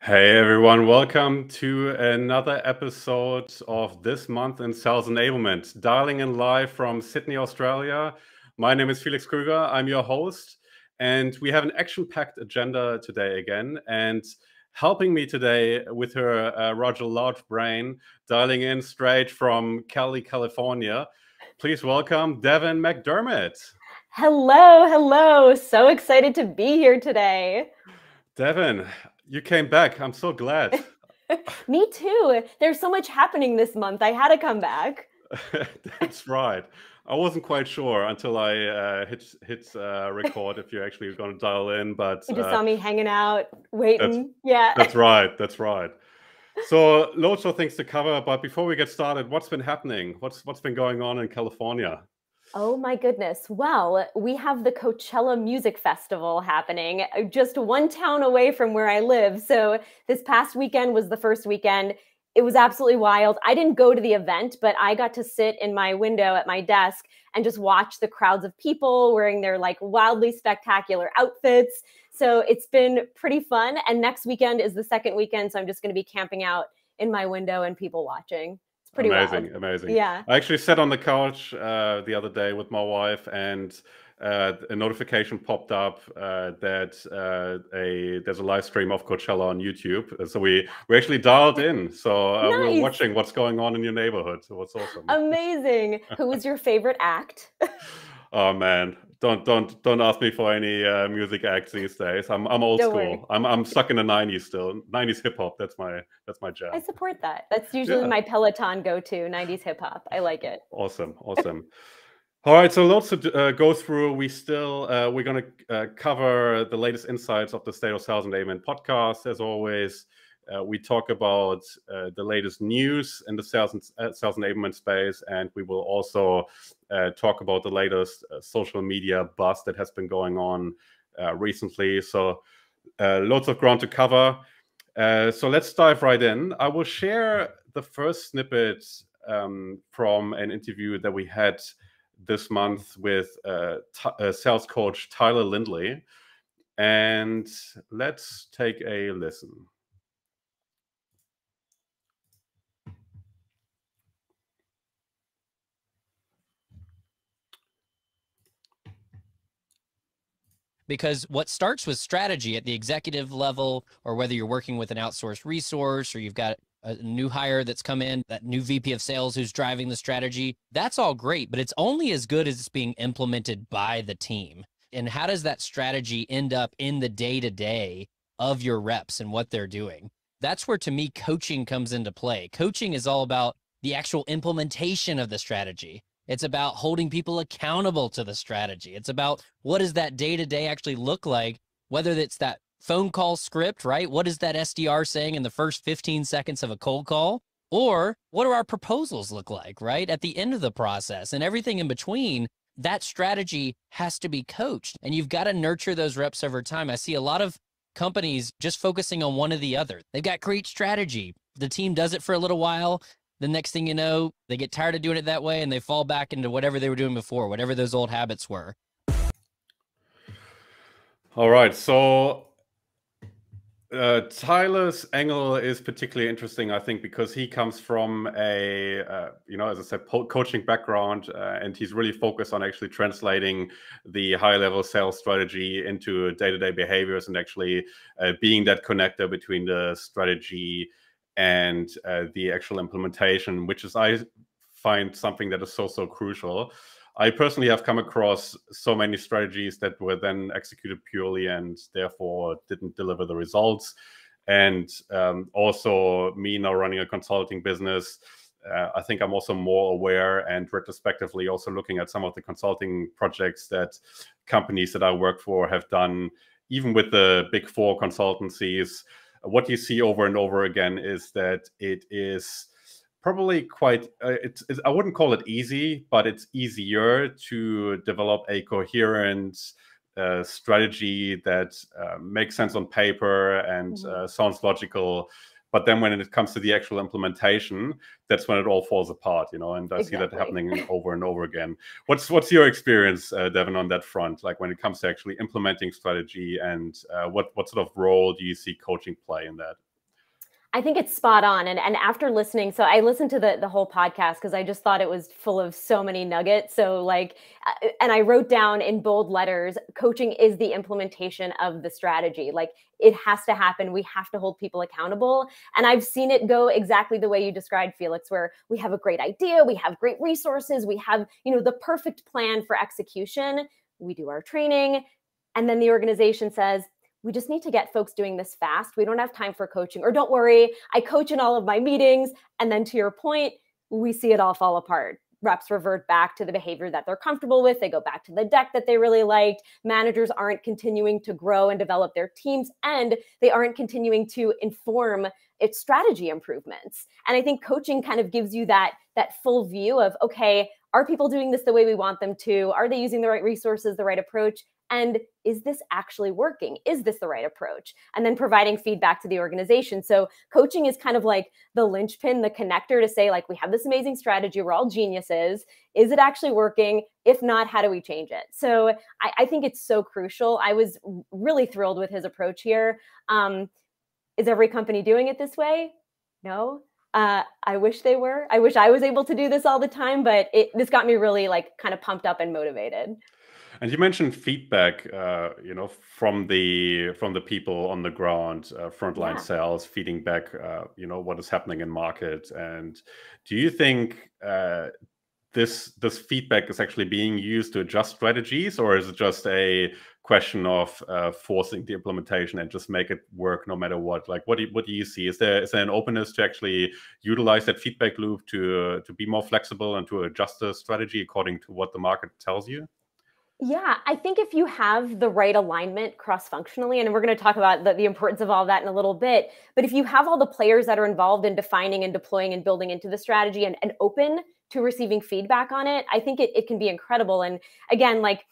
Hey everyone, welcome to another episode of This Month in Sales Enablement. Dialing in live from Sydney, Australia. My name is Felix Krueger, I'm your host, and we have an action-packed agenda today again. And helping me today with her Roger large brain, dialing in straight from Cali, California. Please welcome Devon McDermott. Hello. So excited to be here today. Devon, you came back. I'm so glad. Me too. There's so much happening this month. I had to come back. That's right. I wasn't quite sure until I hit record if you're actually going to dial in, but You just saw me hanging out, that's waiting. Yeah. that's right. That's right. So loads of things to cover, but before we get started, what's been happening? What's been going on in California? Oh my goodness. Well, we have the Coachella Music Festival happening just one town away from where I live. So this past weekend was the first weekend. It was absolutely wild. I didn't go to the event, but I got to sit in my window at my desk and just watch the crowds of people wearing their like wildly spectacular outfits. So it's been pretty fun. And next weekend is the second weekend. So I'm just going to be camping out in my window and people watching. It's pretty wild. Amazing. Yeah. I actually sat on the couch the other day with my wife, and a notification popped up that there's a live stream of Coachella on YouTube. So we actually dialed in. So we're Nice. watching what's going on in your neighborhood. So what's awesome. Amazing. Who was your favorite act? Oh man, don't ask me for any music acts these days. I'm old Don't school. worry. I'm stuck in the 90s still. 90s hip hop. That's my jam. I support that. That's usually my Peloton go-to, 90s hip hop. I like it. Awesome. All right, so lots to go through. We're going to cover the latest insights of the State of Sales Enablement podcast. As always, we talk about the latest news in the sales enablement space, and we will also talk about the latest social media buzz that has been going on recently. So lots of ground to cover. So let's dive right in. I will share the first snippet from an interview that we had this month with sales coach Tyler Lindley. And let's take a listen. Because what starts with strategy at the executive level, or whether you're working with an outsourced resource or you've got a new hire that's come in, that new VP of sales who's driving the strategy, that's all great, but it's only as good as it's being implemented by the team. And how does that strategy end up in the day-to-day of your reps and what they're doing? That's where, to me, coaching comes into play. Coaching is all about the actual implementation of the strategy. It's about holding people accountable to the strategy. It's about what does that day-to-day actually look like, whether it's that phone call script, right? What is that SDR saying in the first 15 seconds of a cold call? Or what do our proposals look like, right? At the end of the process and everything in between, that strategy has to be coached, and you've got to nurture those reps over time. I see a lot of companies just focusing on one or the other. They've got great strategy. The team does it for a little while. The next thing you know, they get tired of doing it that way and they fall back into whatever they were doing before, whatever those old habits were. All right. So Tyler's angle is particularly interesting, I think, because he comes from a, as I said, coaching background, and he's really focused on actually translating the high-level sales strategy into day-to-day behaviors and actually being that connector between the strategy and the actual implementation, which is, I find, something that is so crucial. I personally have come across so many strategies that were then executed purely and therefore didn't deliver the results. And also me now running a consulting business, I think I'm also more aware and retrospectively also looking at some of the consulting projects that companies that I work for have done, even with the big four consultancies. What you see over and over again is that it is probably quite, I wouldn't call it easy, but it's easier to develop a coherent strategy that makes sense on paper and sounds logical. But then when it comes to the actual implementation, that's when it all falls apart, and I see that happening over and over again. What's your experience, Devon, on that front? Like when it comes to actually implementing strategy, and what sort of role do you see coaching play in that? I think it's spot on. And after listening, so I listened to the whole podcast because I just thought it was full of so many nuggets. So like, and I wrote down in bold letters, coaching is the implementation of the strategy. Like it has to happen. We have to hold people accountable. And I've seen it go exactly the way you described, Felix, where we have a great idea, we have great resources, we have, the perfect plan for execution. We do our training. And then the organization says, we just need to get folks doing this fast. We don't have time for coaching, or don't worry, I coach in all of my meetings. And then to your point, we see it all fall apart. Reps revert back to the behavior that they're comfortable with. They go back to the deck that they really liked. Managers aren't continuing to grow and develop their teams, and they aren't continuing to inform its strategy improvements. And I think coaching kind of gives you that full view of, okay, are people doing this the way we want them to? Are they using the right resources, the right approach? And is this actually working? Is this the right approach? And then providing feedback to the organization. So coaching is kind of like the linchpin, the connector to say, like, we have this amazing strategy. We're all geniuses. Is it actually working? If not, how do we change it? So I think it's so crucial. I was really thrilled with his approach here. Is every company doing it this way? No. I wish they were. I wish I was able to do this all the time, but this got me really like kind of pumped up and motivated. And you mentioned feedback, from the people on the ground, frontline sales, feeding back, what is happening in market. And do you think this feedback is actually being used to adjust strategies, or is it just a question of forcing the implementation and just make it work no matter what? Like, what do you see? Is there an openness to actually utilize that feedback loop to be more flexible and to adjust the strategy according to what the market tells you? Yeah, I think if you have the right alignment cross-functionally, and we're going to talk about the importance of all of that in a little bit, but if you have all the players that are involved in defining and deploying and building into the strategy and open to receiving feedback on it, I think it can be incredible. And again, like,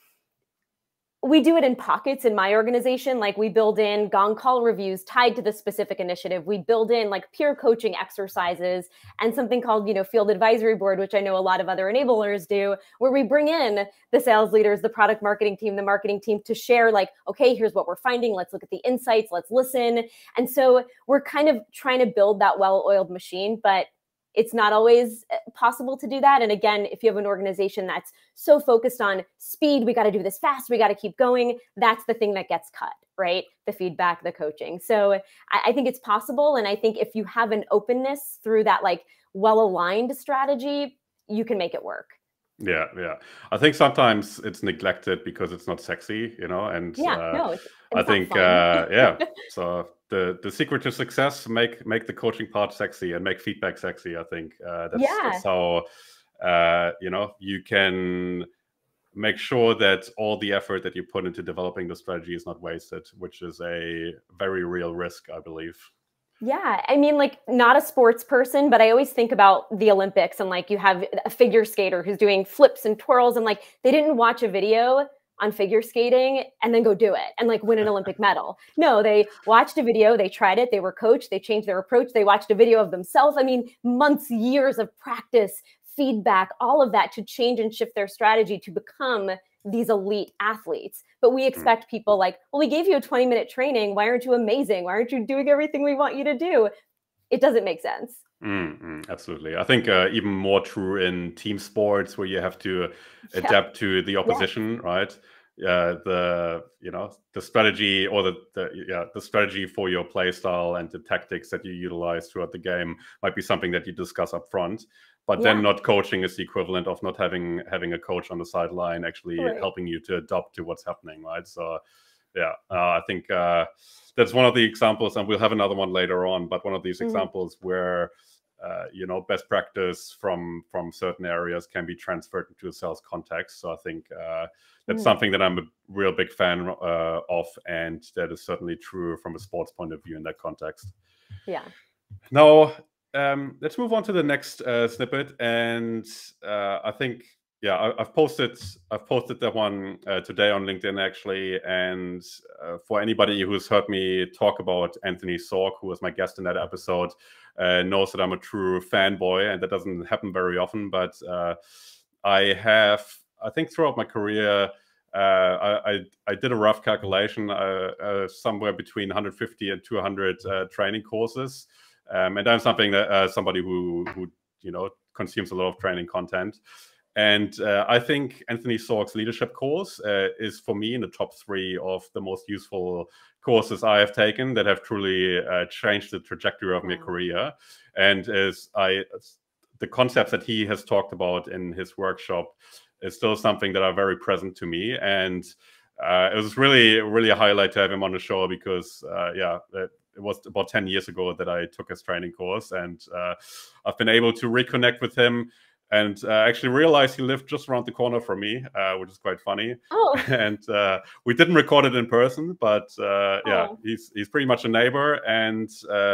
we do it in pockets in my organization. Like, we build in gong call reviews tied to the specific initiative. We build in like peer coaching exercises and something called, field advisory board, which I know a lot of other enablers do, where we bring in the sales leaders, the product marketing team, the marketing team to share like, okay, here's what we're finding. Let's look at the insights. Let's listen. And so we're kind of trying to build that well-oiled machine, but it's not always possible to do that. And again, if you have an organization that's so focused on speed, we got to do this fast, we got to keep going, that's the thing that gets cut, right? The feedback, the coaching. So I think it's possible. And I think if you have an openness through that like well-aligned strategy, you can make it work. Yeah. I think sometimes it's neglected because it's not sexy, and it's I think so the secret to success, make the coaching part sexy and make feedback sexy. I think that's how you can make sure that all the effort that you put into developing the strategy is not wasted, which is a very real risk, I believe. Yeah, I mean, like, not a sports person, but I always think about the Olympics and like you have a figure skater who's doing flips and twirls, and like they didn't watch a video on figure skating and then go do it and like win an Olympic medal. No, they watched a video, they tried it, they were coached, they changed their approach, they watched a video of themselves. I mean, months, years of practice, feedback, all of that to change and shift their strategy to become these elite athletes. But we expect people like, well, we gave you a 20-minute training. Why aren't you amazing? Why aren't you doing everything we want you to do? It doesn't make sense. Absolutely. I think even more true in team sports where you have to adapt to the opposition, right? The strategy or the strategy for your play style and the tactics that you utilize throughout the game might be something that you discuss up front. But then not coaching is the equivalent of not having a coach on the sideline actually helping you to adapt to what's happening, right? So, I think that's one of the examples, and we'll have another one later on, but one of these examples where, best practice from certain areas can be transferred into a sales context. So I think that's something that I'm a real big fan of, and that is certainly true from a sports point of view in that context. Yeah. Now, let's move on to the next snippet, and I think I've posted that one today on LinkedIn actually, and for anybody who's heard me talk about Anthony Sork, who was my guest in that episode, knows that I'm a true fanboy, and that doesn't happen very often. But I think throughout my career, I did a rough calculation, somewhere between 150 and 200 training courses. And I'm somebody who consumes a lot of training content. And I think Anthony Sorg's leadership course is, for me, in the top 3 of the most useful courses I have taken that have truly changed the trajectory of my career. And the concepts that he has talked about in his workshop is still something that are very present to me. And it was really, really a highlight to have him on the show because, it was about 10 years ago that I took his training course, and I've been able to reconnect with him and actually realized he lived just around the corner from me, which is quite funny. Oh. And we didn't record it in person, but he's pretty much a neighbor, and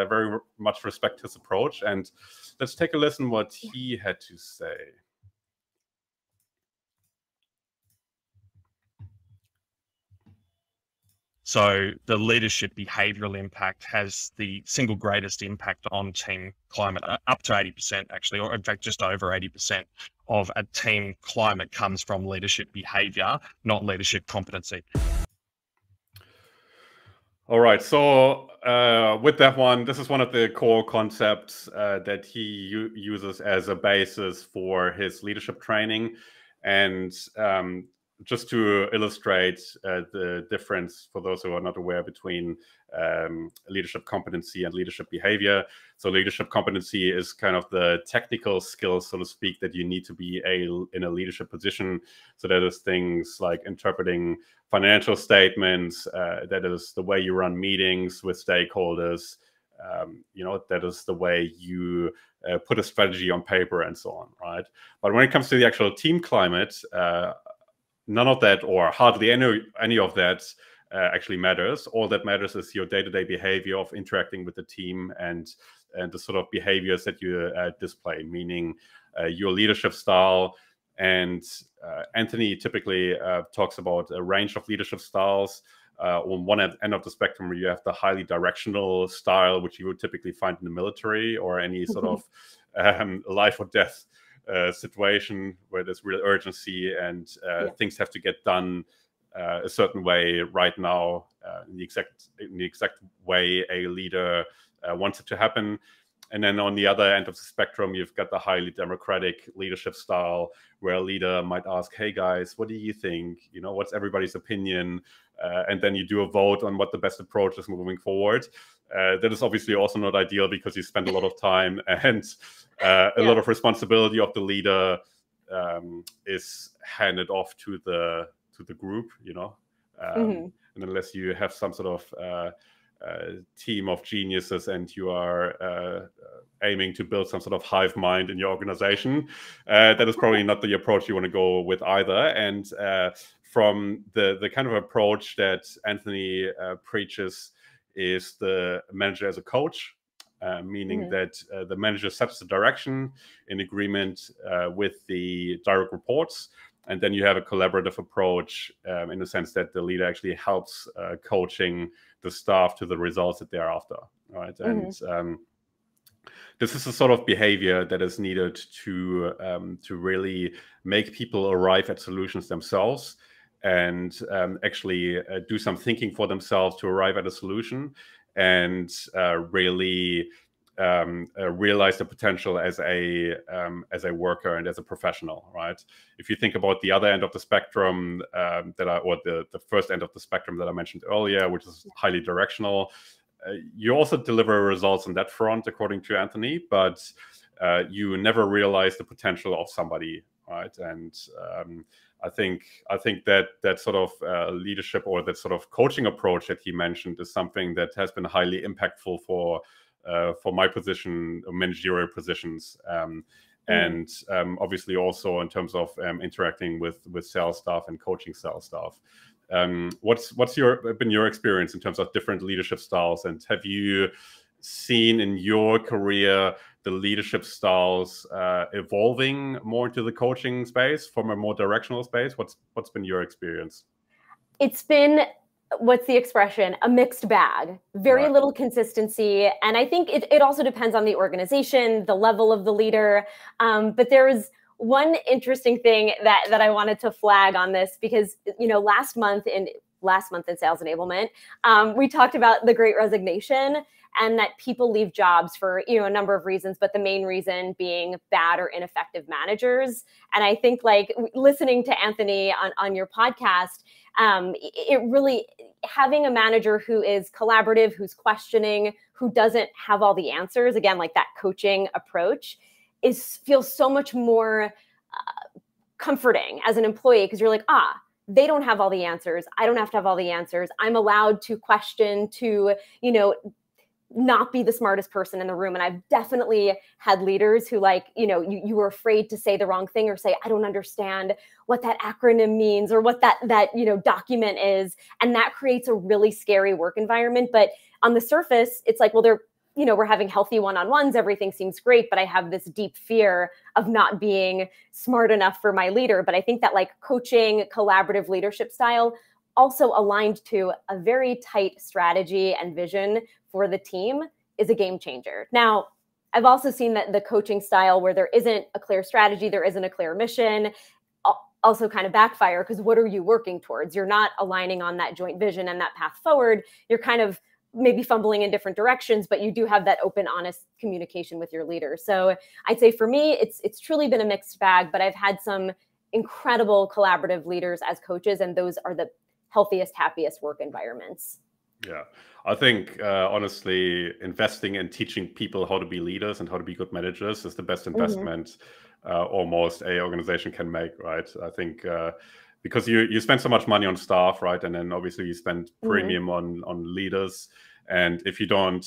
very much respect his approach. And let's take a listen what he had to say. So the leadership behavioral impact has the single greatest impact on team climate, up to 80% actually, or in fact, just over 80% of a team climate comes from leadership behavior, not leadership competency. All right, so with that one, this is one of the core concepts that he uses as a basis for his leadership training. And just to illustrate the difference for those who are not aware between leadership competency and leadership behavior. So leadership competency is kind of the technical skills, so to speak, that you need to be in a leadership position. So that is things like interpreting financial statements, that is the way you run meetings with stakeholders, that is the way you put a strategy on paper and so on, right? But when it comes to the actual team climate, none of that, or hardly any of that, actually matters. All that matters is your day-to-day behavior of interacting with the team and the sort of behaviors that you display, meaning your leadership style. And Anthony typically talks about a range of leadership styles. On one end of the spectrum, where you have the highly directional style, which you would typically find in the military or any sort of life or death situation where there's real urgency and things have to get done a certain way right now, in the exact way a leader wants it to happen. And then on the other end of the spectrum, you've got the highly democratic leadership style, where a leader might ask, hey guys, what do you think? What's everybody's opinion? And then you do a vote on what the best approach is moving forward. That is obviously also not ideal, because you spend a lot of time and a lot of responsibility of the leader is handed off to the group, and unless you have some sort of team of geniuses and you are aiming to build some sort of hive mind in your organization, that is probably not the approach you want to go with either. And from the kind of approach that Anthony preaches is the manager as a coach, meaning that the manager sets the direction in agreement with the direct reports. And then you have a collaborative approach in the sense that the leader actually helps coaching the staff to the results that they're after, right? And this is the sort of behavior that is needed to really make people arrive at solutions themselves and actually do some thinking for themselves to arrive at a solution, and really realize the potential as a worker and as a professional, right? If you think about the other end of the spectrum, the first end of the spectrum that I mentioned earlier, which is highly directional, you also deliver results on that front, according to Anthony, but you never realize the potential of somebody, right? And I think that sort of leadership, or that sort of coaching approach that he mentioned, is something that has been highly impactful for my position, managerial positions, and obviously also in terms of interacting with sales staff and coaching sales staff. What's been your experience in terms of different leadership styles, and have you seen in your career the leadership styles evolving more into the coaching space from a more directional space? What's been your experience? It's been, what's the expression? A mixed bag. Very little consistency. And I think it also depends on the organization, the level of the leader. But there was one interesting thing that I wanted to flag on this, because, last month last month in sales enablement, we talked about the Great Resignation and that people leave jobs for, a number of reasons, but the main reason being bad or ineffective managers. And I think like listening to Anthony on your podcast, it really, having a manager who is collaborative, who's questioning, who doesn't have all the answers, again, like that coaching approach, feels so much more comforting as an employee, because you're like, they don't have all the answers. I don't have to have all the answers. I'm allowed to question, to, not be the smartest person in the room. And I've definitely had leaders who like, you were afraid to say the wrong thing or say, I don't understand what that acronym means or what that document is. And that creates a really scary work environment. But on the surface, it's like, well, we're having healthy one-on-ones. Everything seems great, but I have this deep fear of not being smart enough for my leader. But I think that like coaching, collaborative leadership style also aligned to a very tight strategy and vision for the team is a game changer. Now, I've also seen that the coaching style where there isn't a clear strategy, there isn't a clear mission, also kind of backfire, because what are you working towards? You're not aligning on that joint vision and that path forward. You're kind of maybe fumbling in different directions, but you do have that open, honest communication with your leader. So I'd say for me, it's truly been a mixed bag, but I've had some incredible collaborative leaders as coaches, and those are the healthiest, happiest work environments. Yeah, I think honestly, investing in teaching people how to be leaders and how to be good managers is the best investment almost a organization can make, right? I think because you spend so much money on staff, right? And then obviously you spend premium on leaders. And if you don't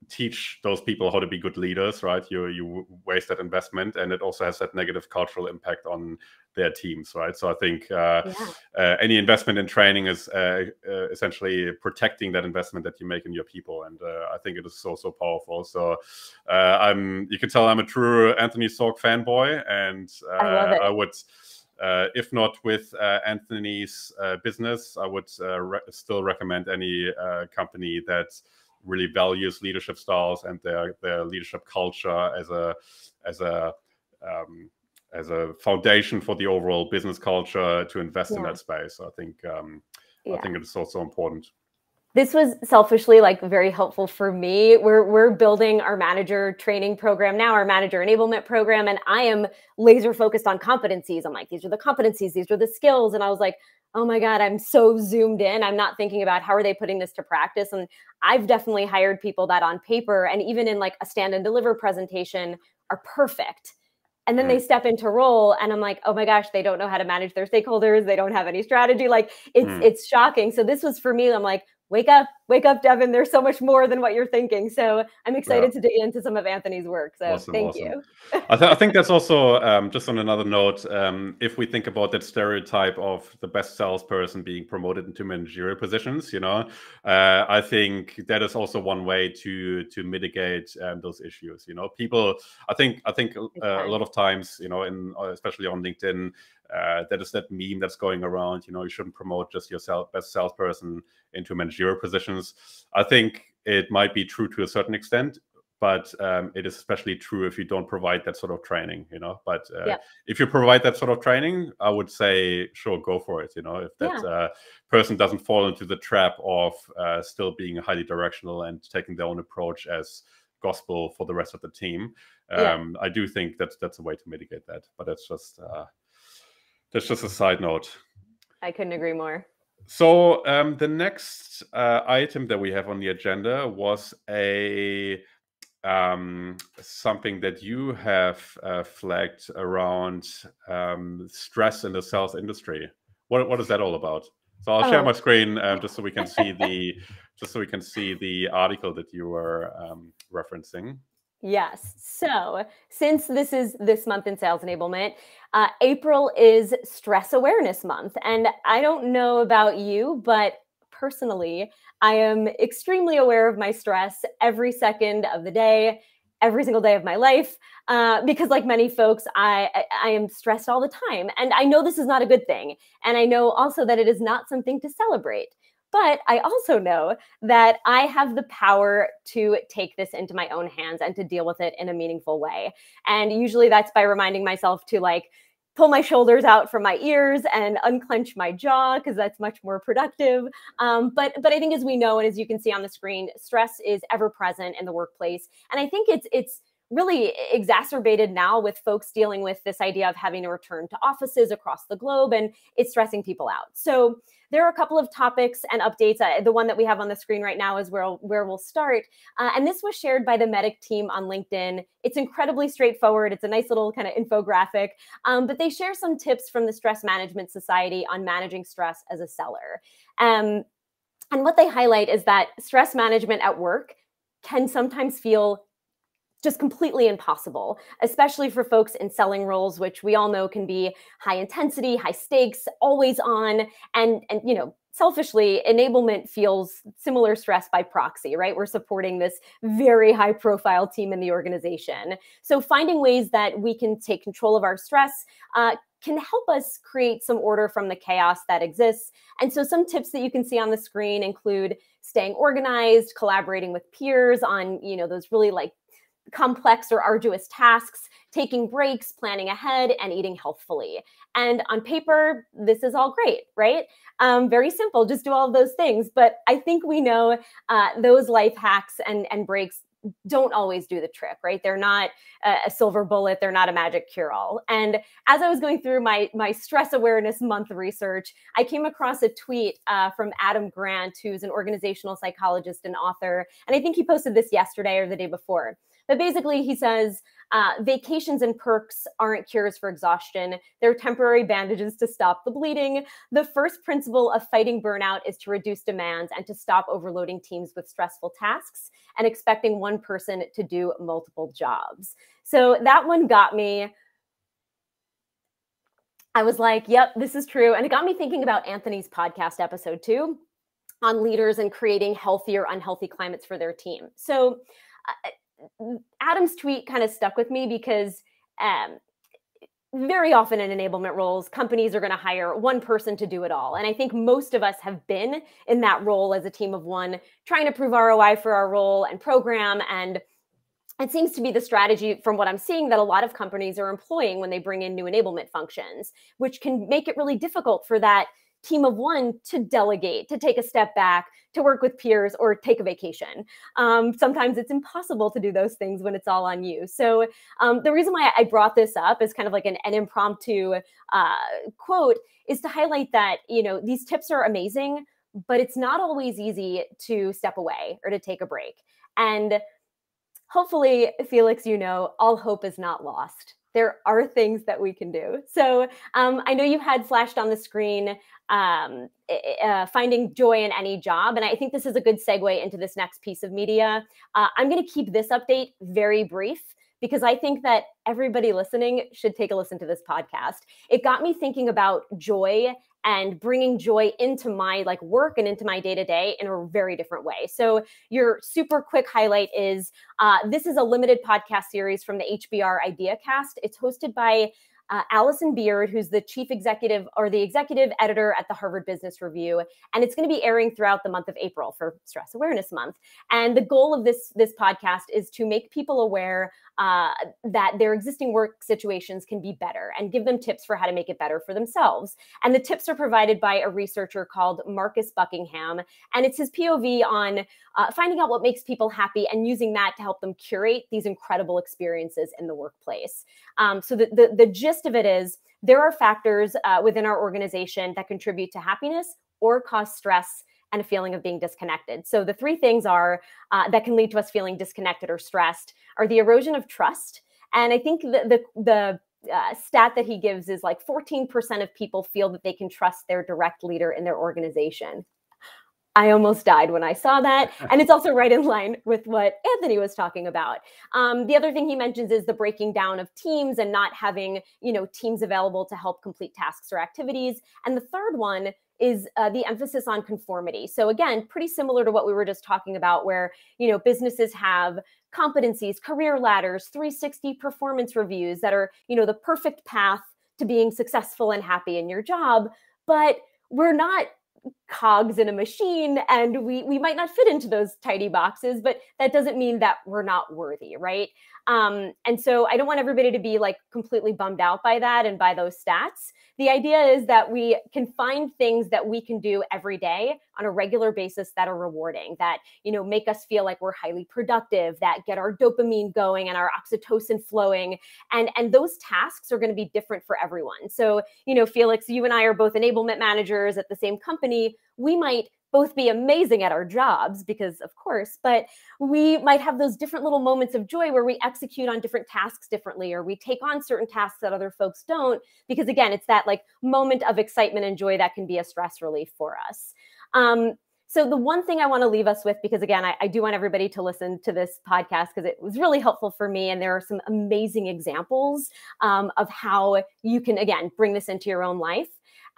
teach those people how to be good leaders, right, you waste that investment, and it also has that negative cultural impact on their teams, right? So I think any investment in training is essentially protecting that investment that you make in your people, and I think it is so powerful. So you can tell I'm a true Anthony Sorg fanboy, and I love it. I would. If not with Anthony's business, I would still recommend any company that really values leadership styles and their leadership culture as a foundation for the overall business culture to invest in that space. I think I think it is also important. This was selfishly like very helpful for me. We're building our manager training program now, our manager enablement program, and I am laser focused on competencies. I'm like, these are the competencies, these are the skills. And I was like, oh my God, I'm so zoomed in. I'm not thinking about how are they putting this to practice. And I've definitely hired people that on paper and even in like a stand and deliver presentation are perfect. And then they step into role and I'm like, oh my gosh, they don't know how to manage their stakeholders. They don't have any strategy. Like it's shocking. So this was for me, I'm like, wake up, Devon. There's so much more than what you're thinking. So I'm excited to dig into some of Anthony's work. So thank you. I think that's also just on another note, if we think about that stereotype of the best salesperson being promoted into managerial positions, I think that is also one way to mitigate those issues. People, I think a lot of times, especially on LinkedIn, that is that meme that's going around. You shouldn't promote just your best salesperson into managerial positions. I think it might be true to a certain extent, but it is especially true if you don't provide that sort of training. But if you provide that sort of training, I would say, sure, go for it. If that person doesn't fall into the trap of still being highly directional and taking their own approach as gospel for the rest of the team, I do think that's a way to mitigate that. But that's just a side note. I couldn't agree more. So the next item that we have on the agenda was something that you have flagged around stress in the sales industry. What is that all about? So I'll share my screen just so we can see the article that you were referencing. Yes. So since this is this month in sales enablement, April is Stress Awareness Month. And I don't know about you, but personally, I am extremely aware of my stress every second of the day, every single day of my life, because like many folks, I am stressed all the time. And I know this is not a good thing. And I know also that it is not something to celebrate. But I also know that I have the power to take this into my own hands and to deal with it in a meaningful way. And usually that's by reminding myself to like pull my shoulders out from my ears and unclench my jaw because that's much more productive. But I think, as we know, and as you can see on the screen, stress is ever present in the workplace. And I think it's really exacerbated now with folks dealing with this idea of having to return to offices across the globe, and it's stressing people out. So there are a couple of topics and updates. The one that we have on the screen right now is where we'll start. And this was shared by the Medic team on LinkedIn. It's incredibly straightforward. It's a nice little kind of infographic, but they share some tips from the Stress Management Society on managing stress as a seller. And what they highlight is that stress management at work can sometimes feel just completely impossible, especially for folks in selling roles, which we all know can be high intensity, high stakes, always on. And selfishly, enablement feels similar stress by proxy, right? We're supporting this very high profile team in the organization. So finding ways that we can take control of our stress can help us create some order from the chaos that exists. And so some tips that you can see on the screen include staying organized, collaborating with peers on, those really complex or arduous tasks, taking breaks, planning ahead, and eating healthfully. And on paper, this is all great, right? Very simple, just do all of those things. But I think we know those life hacks and breaks don't always do the trick, right? They're not a silver bullet. They're not a magic cure-all. And as I was going through my Stress Awareness Month research, I came across a tweet from Adam Grant, who's an organizational psychologist and author. And I think he posted this yesterday or the day before. But basically, he says, vacations and perks aren't cures for exhaustion. They're temporary bandages to stop the bleeding. The first principle of fighting burnout is to reduce demands and to stop overloading teams with stressful tasks and expecting one person to do multiple jobs. So that one got me. I was like, yep, this is true. And it got me thinking about Anthony's podcast episode too, on leaders and creating healthy or unhealthy climates for their team. So Adam's tweet kind of stuck with me because very often in enablement roles, companies are going to hire one person to do it all. And I think most of us have been in that role as a team of one, trying to prove ROI for our role and program. And it seems to be the strategy, from what I'm seeing, that a lot of companies are employing when they bring in new enablement functions, which can make it really difficult for that team of one to delegate, to take a step back, to work with peers, or take a vacation. Sometimes it's impossible to do those things when it's all on you. So the reason why I brought this up is kind of like an impromptu quote is to highlight that, these tips are amazing, but it's not always easy to step away or to take a break. And hopefully, Felix, all hope is not lost. There are things that we can do. So I know you had flashed on the screen finding joy in any job. And I think this is a good segue into this next piece of media. I'm going to keep this update very brief because I think that everybody listening should take a listen to this podcast. It got me thinking about joy and bringing joy into my work and into my day-to-day in a very different way. So your super quick highlight is, this is a limited podcast series from the HBR IdeaCast. It's hosted by Allison Beard, who's the chief executive or the executive editor at the Harvard Business Review. And it's going to be airing throughout the month of April for Stress Awareness Month. And the goal of this podcast is to make people aware that their existing work situations can be better and give them tips for how to make it better for themselves. And the tips are provided by a researcher called Marcus Buckingham. And it's his POV on finding out what makes people happy and using that to help them curate these incredible experiences in the workplace. So the gist of it is there are factors within our organization that contribute to happiness or cause stress and a feeling of being disconnected. So the three things are that can lead to us feeling disconnected or stressed are the erosion of trust. And I think the stat that he gives is 14% of people feel that they can trust their direct leader in their organization. I almost died when I saw that. And it's also right in line with what Anthony was talking about. The other thing he mentions is the breaking down of teams and not having, teams available to help complete tasks or activities. And the third one is the emphasis on conformity. So again, pretty similar to what we were just talking about, where, businesses have competencies, career ladders, 360 performance reviews that are, the perfect path to being successful and happy in your job. But we're not cogs in a machine, and we might not fit into those tidy boxes, but that doesn't mean that we're not worthy, right? And so I don't want everybody to be like completely bummed out by that and by those stats. The idea is that we can find things that we can do every day on a regular basis that are rewarding, that, you know, make us feel like we're highly productive, that get our dopamine going and our oxytocin flowing. And those tasks are going to be different for everyone. So, you know, Felix, you and I are both enablement managers at the same company. We might both be amazing at our jobs because, of course, but we might have those different little moments of joy where we execute on different tasks differently, or we take on certain tasks that other folks don't, because again, it's that like moment of excitement and joy that can be a stress relief for us. So the one thing I want to leave us with, because again, I do want everybody to listen to this podcast because it was really helpful for me. And there are some amazing examples of how you can, again, bring this into your own life.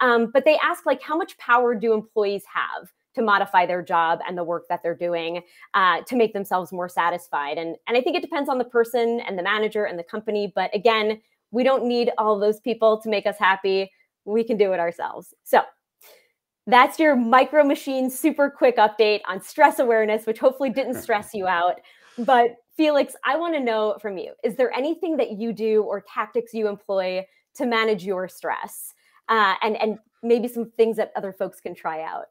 But they ask, like, how much power do employees have to modify their job and the work that they're doing to make themselves more satisfied? And I think it depends on the person and the manager and the company. But again, we don't need all those people to make us happy. We can do it ourselves. So that's your Micro Machine super quick update on stress awareness, which hopefully didn't stress you out. But Felix, I want to know from you, is there anything that you do or tactics you employ to manage your stress? And maybe some things that other folks can try out?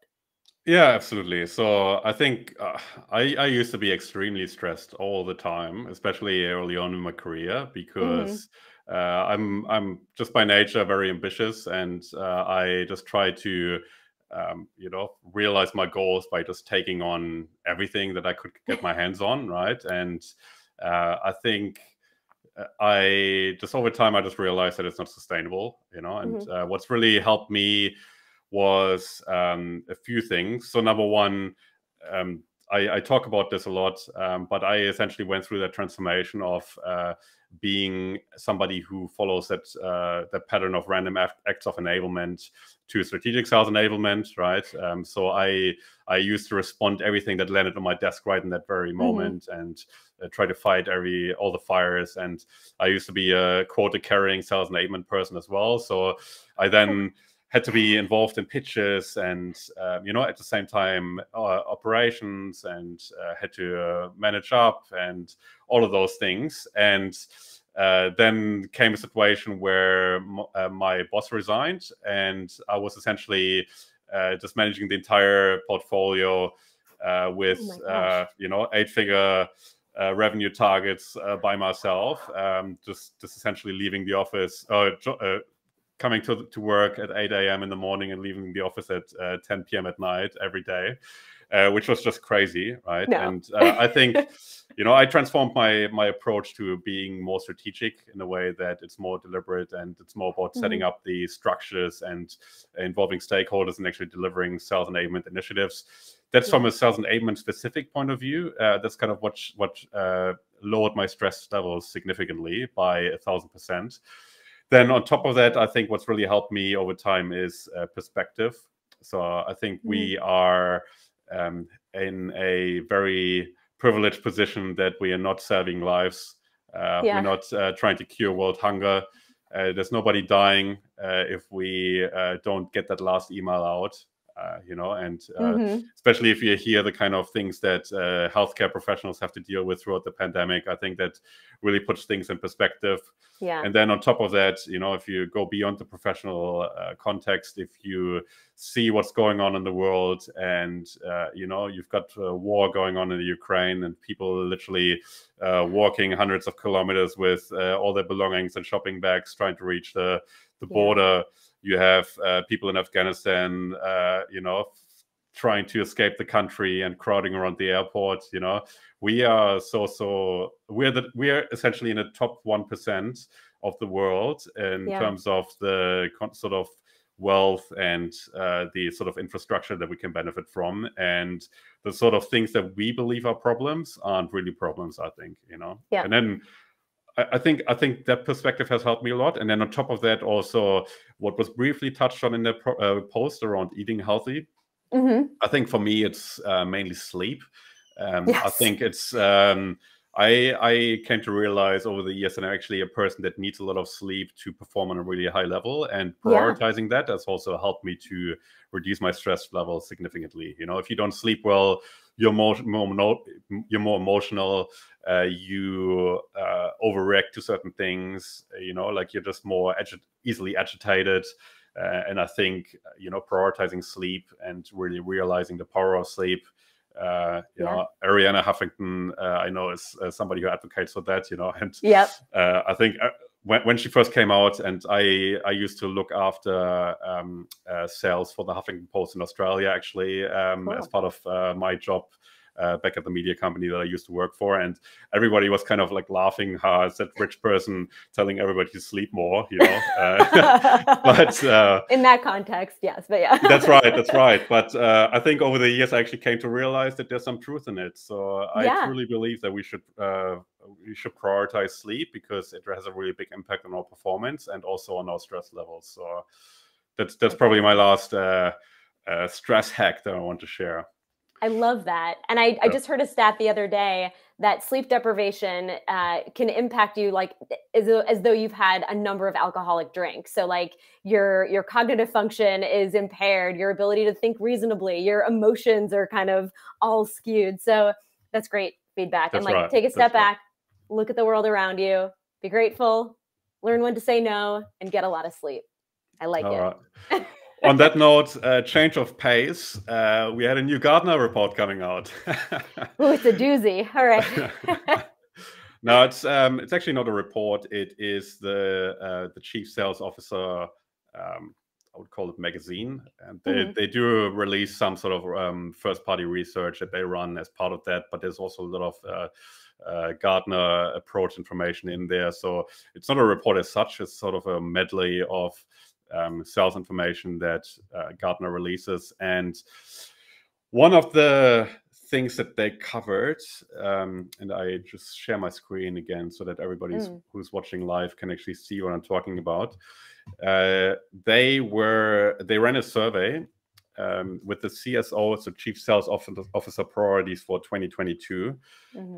Yeah, absolutely. So I think I used to be extremely stressed all the time, especially early on in my career, because I'm just by nature very ambitious, and I just try to you know, realize my goals by just taking on everything that I could get my hands on, right? And I think I just over time I just realized that it's not sustainable, you know. And what's really helped me was a few things. So number one, I talk about this a lot, but I essentially went through that transformation of being somebody who follows that pattern of random acts of enablement to strategic sales enablement, right? So I used to respond to everything that landed on my desk right in that very moment, and try to fight all the fires. And I used to be a quota carrying sales enablement person as well. So I then had to be involved in pitches and, you know, at the same time, operations, and had to manage up and all of those things. And then came a situation where my boss resigned, and I was essentially just managing the entire portfolio with, you know, 8-figure revenue targets by myself, just essentially leaving the office, coming to work at 8 a.m. in the morning and leaving the office at 10 p.m. at night every day, which was just crazy, right? No. And I think, you know, I transformed my approach to being more strategic in a way that it's more deliberate, and it's more about setting up the structures and involving stakeholders and actually delivering sales enablement initiatives. That's from a sales enablement specific point of view. That's kind of what lowered my stress levels significantly by 1,000%. Then on top of that, I think what's really helped me over time is perspective. So I think we are in a very privileged position that we are not saving lives. We're not trying to cure world hunger. There's nobody dying if we don't get that last email out. You know, and especially if you hear the kind of things that healthcare professionals have to deal with throughout the pandemic, I think that really puts things in perspective. Yeah. And then on top of that, you know, if you go beyond the professional context, if you see what's going on in the world, and you know, you've got a war going on in the Ukraine, and people literally walking hundreds of kilometers with all their belongings and shopping bags trying to reach the border. You have people in Afghanistan, you know, trying to escape the country and crowding around the airport. You know, we are we're essentially in the top 1% of the world in terms of the sort of wealth and the sort of infrastructure that we can benefit from, and the sort of things that we believe are problems aren't really problems, I think, you know. And then I think that perspective has helped me a lot. And then on top of that, also what was briefly touched on in the post around eating healthy. I think for me, it's mainly sleep. I think it's, I I came to realize over the years that I'm actually a person that needs a lot of sleep to perform on a really high level, and prioritizing that has also helped me to reduce my stress level significantly. You know, if you don't sleep well, you're more emotional, you overreact to certain things, you know, like you're just more easily agitated. And I think, you know, prioritizing sleep and really realizing the power of sleep. You know, Arianna Huffington, I know, is somebody who advocates for that, you know, and I think when she first came out, and I used to look after sales for the Huffington Post in Australia, actually, as part of my job back at the media company that I used to work for. And everybody was kind of like laughing, how is that rich person telling everybody to sleep more, you know? But in that context, yes, but yeah. That's right. But I think over the years, I actually came to realize that there's some truth in it. So I truly believe that we should prioritize sleep, because it has a really big impact on our performance and also on our stress levels. So that's probably my last stress hack that I want to share. I love that. And I just heard a stat the other day that sleep deprivation can impact you like as though you've had a number of alcoholic drinks. So like your cognitive function is impaired, your ability to think reasonably, your emotions are kind of all skewed. So that's great feedback. And like take a step back, look at the world around you, be grateful, learn when to say no, and get a lot of sleep. I like it. On that note, change of pace. We had a new Gartner report coming out. Oh, it's a doozy. All right. No, it's actually not a report. It is the Chief Sales Officer, I would call it magazine, and they do release some sort of first-party research that they run as part of that. But there's also a lot of Gartner approach information in there. So it's not a report as such. It's sort of a medley of sales information that Gartner releases. And one of the things that they covered, and I just share my screen again so that everybody who's watching live can actually see what I'm talking about. They ran a survey with the CSO, so Chief Sales Officer priorities for 2022,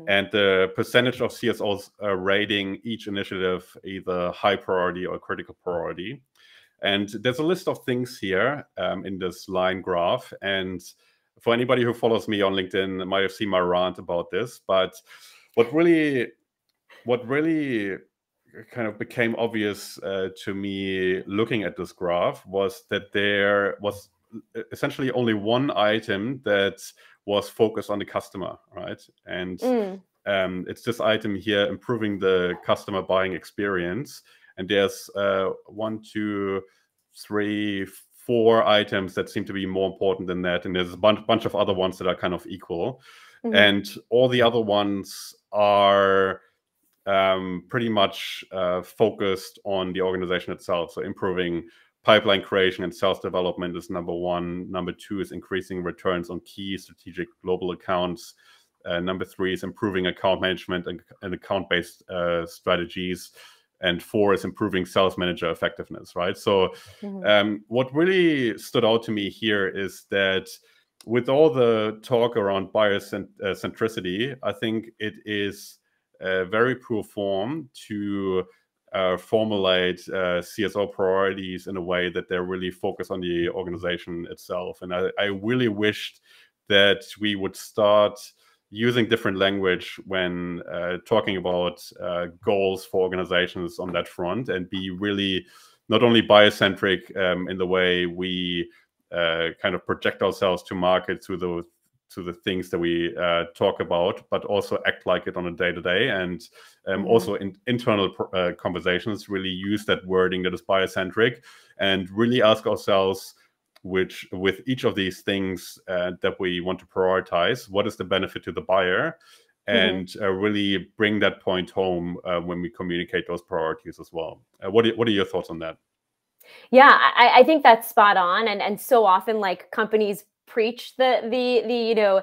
and the percentage of CSOs rating each initiative either high priority or critical priority. And there's a list of things here in this line graph. And for anybody who follows me on LinkedIn might have seen my rant about this. But what really kind of became obvious to me looking at this graph was that there was essentially only one item that was focused on the customer, right? And it's this item here, improving the customer buying experience. And there's 1, 2, 3, 4 items that seem to be more important than that. And there's a bunch of other ones that are kind of equal. And all the other ones are pretty much focused on the organization itself. So improving pipeline creation and sales development is number 1. Number 2 is increasing returns on key strategic global accounts. Number 3 is improving account management and account-based strategies. And 4 is improving sales manager effectiveness, right? So what really stood out to me here is that with all the talk around buyer centricity, I think it is very poor form to formulate CSO priorities in a way that they're really focused on the organization itself. And I really wished that we would start using different language when talking about goals for organizations on that front, and be really not only buyer-centric in the way we kind of project ourselves to market through the things that we talk about, but also act like it on a day-to-day. And also in internal conversations, really use that wording that is buyer-centric, and really ask ourselves, which with each of these things that we want to prioritize, what is the benefit to the buyer, and really bring that point home when we communicate those priorities as well. What are your thoughts on that? Yeah, I think that's spot on. And so often, like, companies preach the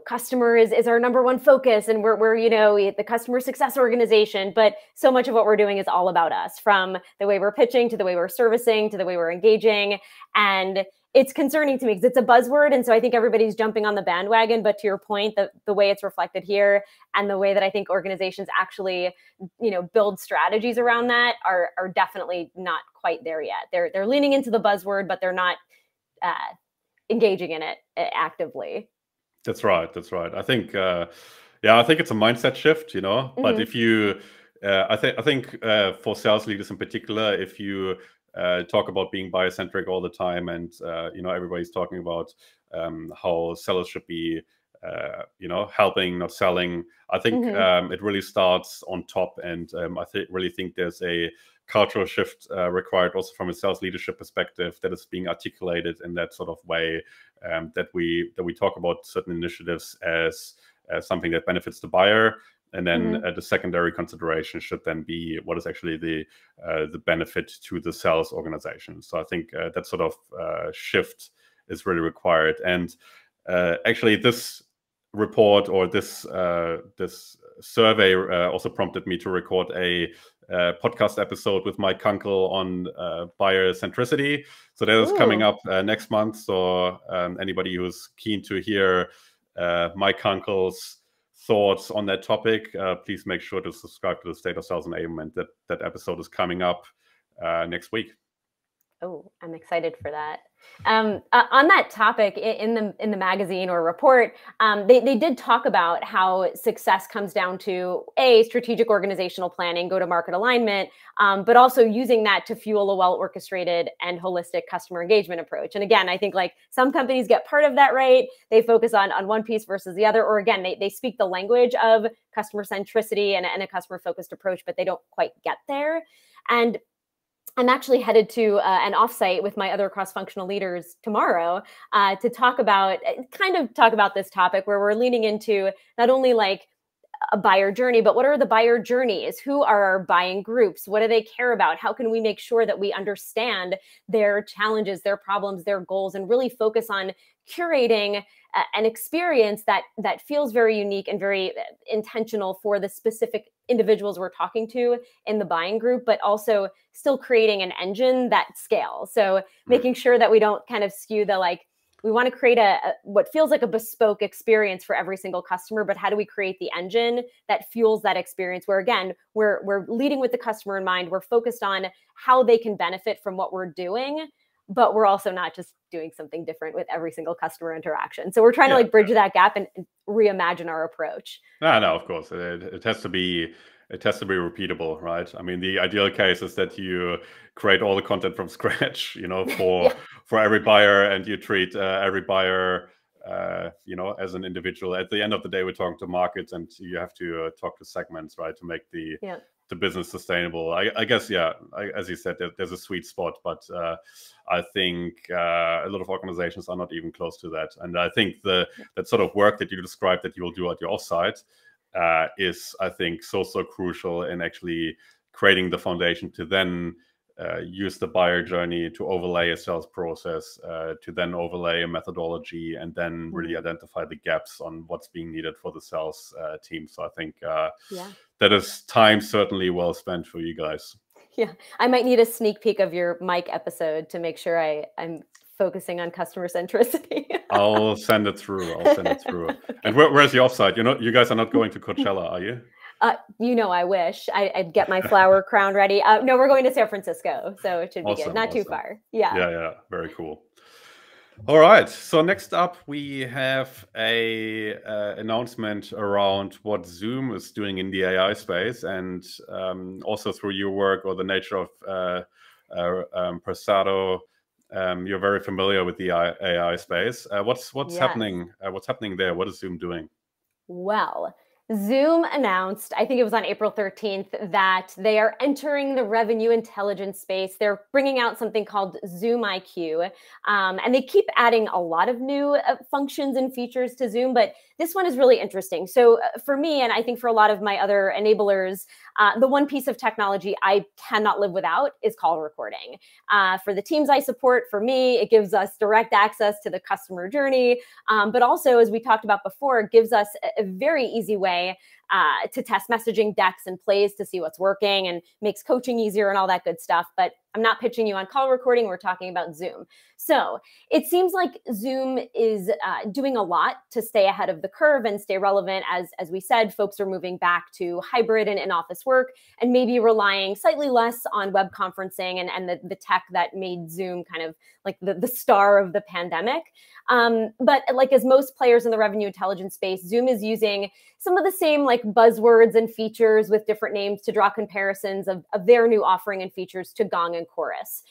customer is our number one focus, and we're the customer success organization. But so much of what we're doing is all about us, from the way we're pitching to the way we're servicing to the way we're engaging. And it's concerning to me because it's a buzzword. And so I think everybody's jumping on the bandwagon. But to your point, the way it's reflected here and the way that I think organizations actually, build strategies around that are definitely not quite there yet. They're leaning into the buzzword, but they're not engaging in it actively. That's right. I think, I think it's a mindset shift, but if you, I think for sales leaders in particular, if you talk about being buyer-centric all the time and, everybody's talking about how sellers should be, helping, not selling, I think it really starts on top. And I really think there's a cultural shift required also from a sales leadership perspective that is being articulated in that sort of way, that we talk about certain initiatives as something that benefits the buyer, and then the secondary consideration should then be what is actually the benefit to the sales organization. So I think that sort of shift is really required. And actually, this report or this survey also prompted me to record a podcast episode with Mike Kunkel on buyer centricity. So that is coming up next month. So anybody who's keen to hear Mike Kunkel's thoughts on that topic, please make sure to subscribe to the State of Sales Enablement. That episode is coming up next week. Oh, I'm excited for that. On that topic, in the magazine or report, they did talk about how success comes down to strategic organizational planning, go-to-market alignment, but also using that to fuel a well-orchestrated and holistic customer engagement approach. And again, I think like some companies get part of that right. They focus on one piece versus the other, or again, they speak the language of customer centricity and a customer-focused approach, but they don't quite get there. And I'm actually headed to an offsite with my other cross-functional leaders tomorrow to talk about this topic where we're leaning into not only like a buyer journey, but what are the buyer journeys? Who are our buying groups? What do they care about? How can we make sure that we understand their challenges, their problems, their goals, and really focus on curating an experience that feels very unique and very intentional for the specific individuals we're talking to in the buying group, but also still creating an engine that scales. So making sure that we don't kind of skew we want to create what feels like a bespoke experience for every single customer, but how do we create the engine that fuels that experience where, again, we're leading with the customer in mind. We're focused on how they can benefit from what we're doing, but we're also not just doing something different with every single customer interaction. So we're trying to bridge that gap and reimagine our approach. No, of course. It has to be repeatable, right? I mean, the ideal case is that you create all the content from scratch, for every buyer, and you treat every buyer, as an individual. At the end of the day, we're talking to markets, and you have to talk to segments, right, to make the business sustainable. I guess, as you said, there's a sweet spot, but I think a lot of organizations are not even close to that. And I think that sort of work that you described that you will do at your offsite is, I think, so crucial in actually creating the foundation to then use the buyer journey to overlay a sales process, to then overlay a methodology, and then really identify the gaps on what's being needed for the sales team. So I think that is time certainly well spent for you guys. Yeah, I might need a sneak peek of your Mike episode to make sure I'm focusing on customer centricity. I'll send it through. Okay. And where's the offsite? You guys are not going to Coachella, are you? I wish I'd get my flower crown ready. No, we're going to San Francisco, so it should be good. Not too far. Yeah. Very cool. All right. So next up, we have a announcement around what Zoom is doing in the AI space, and also through your work or the nature of Persado. You're very familiar with the AI space. What's happening? What's happening there? What is Zoom doing? Well, Zoom announced, I think it was on April 13th, that they are entering the revenue intelligence space. They're bringing out something called Zoom IQ, and they keep adding a lot of new functions and features to Zoom, but this one is really interesting. So for me, and I think for a lot of my other enablers, the one piece of technology I cannot live without is call recording. For the teams I support, for me, it gives us direct access to the customer journey, but also, as we talked about before, it gives us a very easy way to test messaging decks and plays to see what's working and makes coaching easier and all that good stuff. But I'm not pitching you on call recording. We're talking about Zoom. So it seems like Zoom is doing a lot to stay ahead of the curve and stay relevant. As we said, folks are moving back to hybrid and in-office work and maybe relying slightly less on web conferencing and the tech that made Zoom kind of like the star of the pandemic. But like as most players in the revenue intelligence space, Zoom is using some of the same like buzzwords and features with different names to draw comparisons of their new offering and features to Gong and Chorus.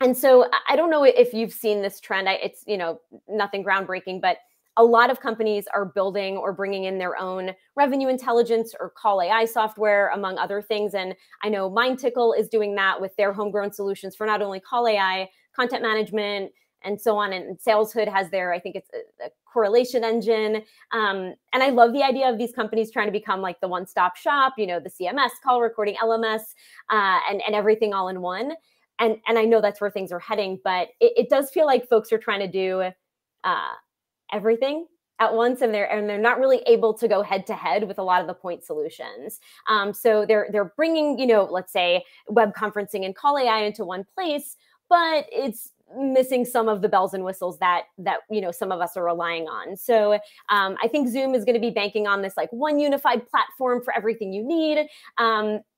And so I don't know if you've seen this trend. It's, you know, nothing groundbreaking, but a lot of companies are building or bringing in their own revenue intelligence or call AI software, among other things. And I know MindTickle is doing that with their homegrown solutions for not only call AI, content management, and so on. And SalesHood has their, I think it's a correlation engine. And I love the idea of these companies trying to become like the one-stop shop, you know, the CMS, call recording, LMS, and everything all in one. And I know that's where things are heading, but it does feel like folks are trying to do everything at once, and they're not really able to go head to head with a lot of the point solutions. So they're bringing, you know, let's say web conferencing and call AI into one place, but it's missing some of the bells and whistles that you know some of us are relying on. So I think Zoom is going to be banking on this like one unified platform for everything you need.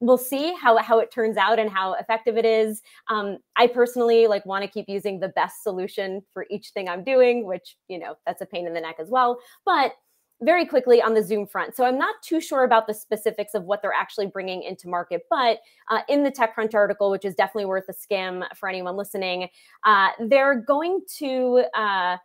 We'll see how it turns out and how effective it is. I personally like want to keep using the best solution for each thing I'm doing, which, you know, that's a pain in the neck as well. But very quickly on the Zoom front. So I'm not too sure about the specifics of what they're actually bringing into market, but in the TechCrunch article, which is definitely worth a skim for anyone listening, they're going to, I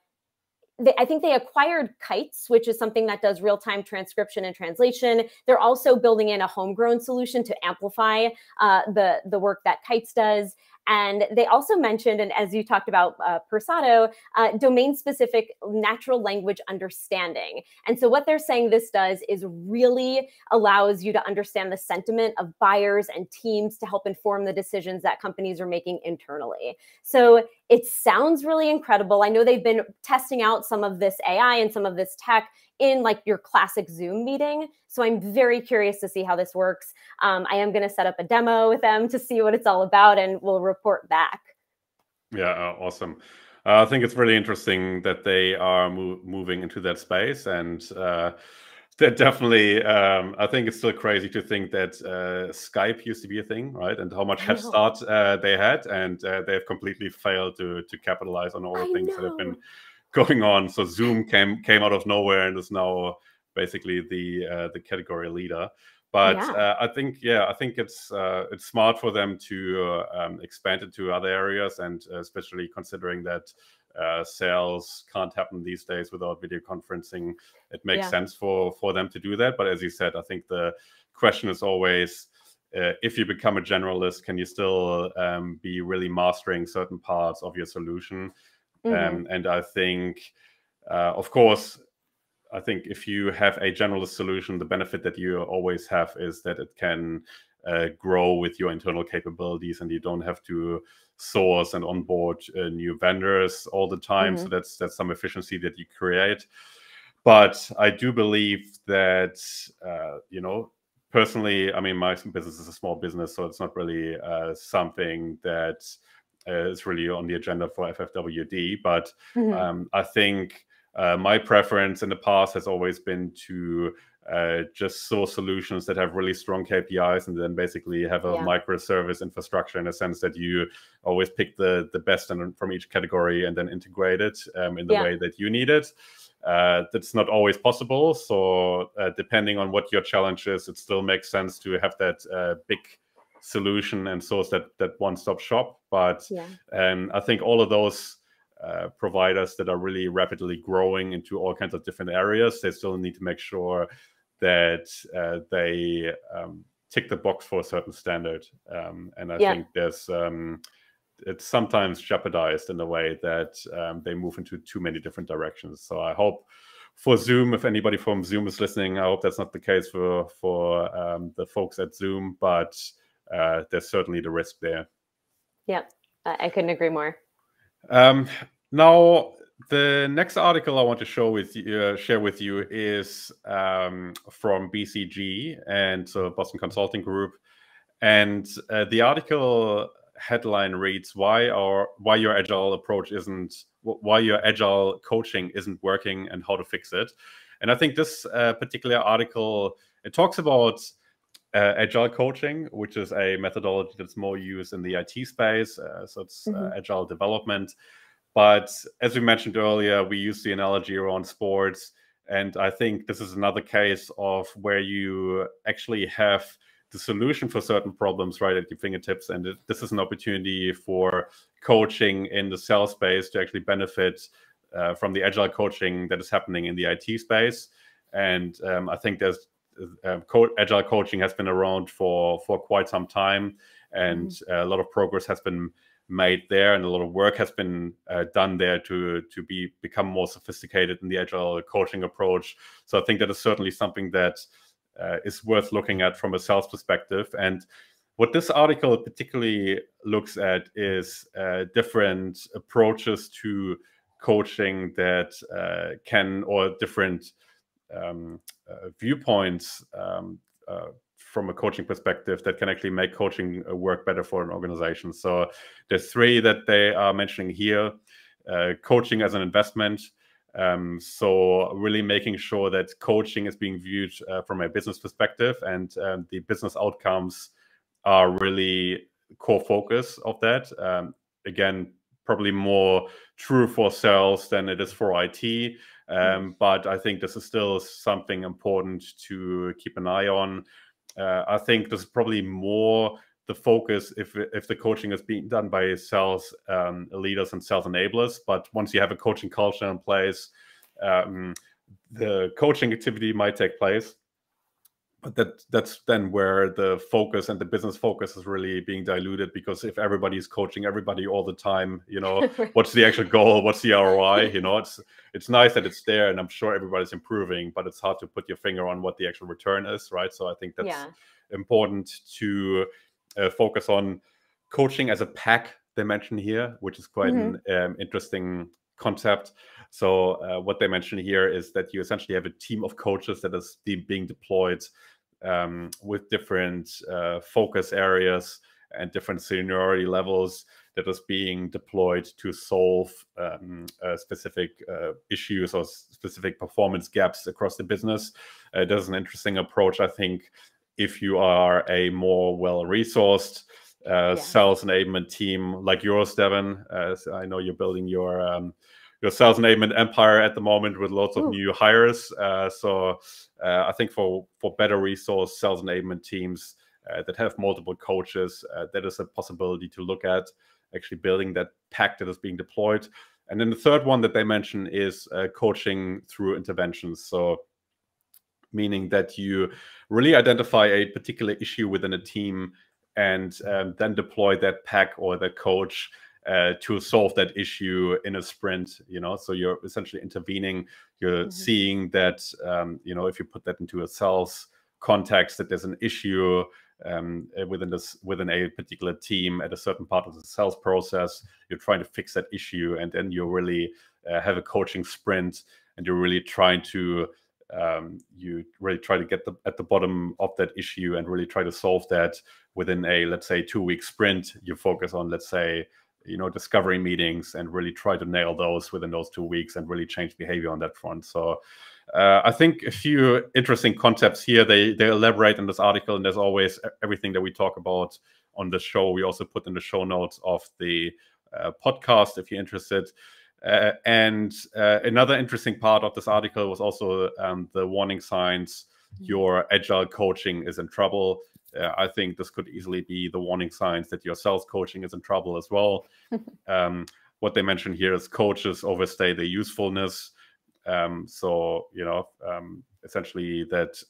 think they acquired Kites, which is something that does real-time transcription and translation. They're also building in a homegrown solution to amplify the work that Kites does. And they also mentioned, and as you talked about Persado, domain-specific natural language understanding. And so what they're saying this does is really allows you to understand the sentiment of buyers and teams to help inform the decisions that companies are making internally. So it sounds really incredible. I know they've been testing out some of this AI and some of this tech in like your classic Zoom meeting. So I'm very curious to see how this works. I am going to set up a demo with them to see what it's all about, and we'll report back. Yeah, awesome. I think it's really interesting that they are moving into that space, and that definitely, I think it's still crazy to think that Skype used to be a thing, right? And how much head start they had, and they've completely failed to capitalize on all the things that have been going on. So Zoom came out of nowhere and is now basically the category leader. But I think it's smart for them to expand it to other areas, and especially considering that sales can't happen these days without video conferencing. It makes sense for them to do that. But as you said, I think the question is always, if you become a generalist, can you still be really mastering certain parts of your solution? And I think, of course, I think if you have a generalist solution, the benefit that you always have is that it can grow with your internal capabilities, and you don't have to source and onboard new vendors all the time. So that's some efficiency that you create. But I do believe that, you know, personally, I mean, my business is a small business, so it's not really something that is really on the agenda for FFWD. But I think my preference in the past has always been to just source solutions that have really strong KPIs, and then basically have a microservice infrastructure, in a sense that you always pick the best from each category and then integrate it in the way that you need it. That's not always possible. So depending on what your challenge is, it still makes sense to have that big solution and source that one-stop shop. But I think all of those providers that are really rapidly growing into all kinds of different areas, they still need to make sure that they tick the box for a certain standard. And I think there's it's sometimes jeopardized in the way that they move into too many different directions. So I hope for Zoom, if anybody from Zoom is listening, I hope that's not the case for the folks at Zoom, but there's certainly the risk there. Yeah, I couldn't agree more. Now, The next article I want to share with you is from BCG, and so Boston Consulting Group. And the article headline reads, why your agile approach isn't, why your agile coaching isn't working and how to fix it. And I think this particular article, it talks about agile coaching, which is a methodology that's more used in the IT space. So it's agile development. But as we mentioned earlier, we use the analogy around sports. And I think this is another case of where you actually have the solution for certain problems right at your fingertips. And this is an opportunity for coaching in the sales space to actually benefit from the agile coaching that is happening in the IT space. And I think there's agile coaching has been around for quite some time, and a lot of progress has been made there, and a lot of work has been done there to become more sophisticated in the agile coaching approach. So I think that is certainly something that is worth looking at from a sales perspective. And what this article particularly looks at is different approaches to coaching that or different viewpoints from a coaching perspective that can actually make coaching work better for an organization. So there's three that they are mentioning here. Coaching as an investment. So really making sure that coaching is being viewed from a business perspective, and the business outcomes are really core focus of that. Again, probably more true for sales than it is for IT. But I think this is still something important to keep an eye on. I think this is probably more the focus if the coaching is being done by sales leaders and sales enablers. But once you have a coaching culture in place, the coaching activity might take place. But that's then where the focus and the business focus is really being diluted, because if everybody's coaching everybody all the time, Right. what's the actual goal? What's the ROI? It's nice that it's there, and I'm sure everybody's improving, but it's hard to put your finger on what the actual return is, right? So I think that's important to focus on coaching as a pack, they mention here, which is quite an interesting concept. So what they mention here is that you essentially have a team of coaches that is being deployed with different focus areas and different seniority levels, that is being deployed to solve specific issues or specific performance gaps across the business. There's an interesting approach, I think, if you are a more well-resourced sales enablement team like yours, Devon. I know you're building your sales enablement empire at the moment with lots of new hires. So I think for better resource sales enablement teams that have multiple coaches, that is a possibility to look at, actually building that pack that is being deployed. And then the third one that they mention is coaching through interventions. So meaning that you really identify a particular issue within a team and then deploy that pack or that coach to solve that issue in a sprint. So you're essentially intervening. You're seeing that if you put that into a sales context, that there's an issue within a particular team at a certain part of the sales process. You're trying to fix that issue, and then you really have a coaching sprint, and you're really trying to get at the bottom of that issue and really try to solve that within a, let's say, 2-week sprint. You focus on, let's say, discovery meetings, and really try to nail those within those 2 weeks and really change behavior on that front. So I think a few interesting concepts here. They elaborate in this article, and there's always everything that we talk about on the show. We also put in the show notes of the podcast if you're interested. And another interesting part of this article was also the warning signs your agile coaching is in trouble. I think this could easily be the warning signs that your sales coaching is in trouble as well. What they mention here is coaches overstay their usefulness. Essentially that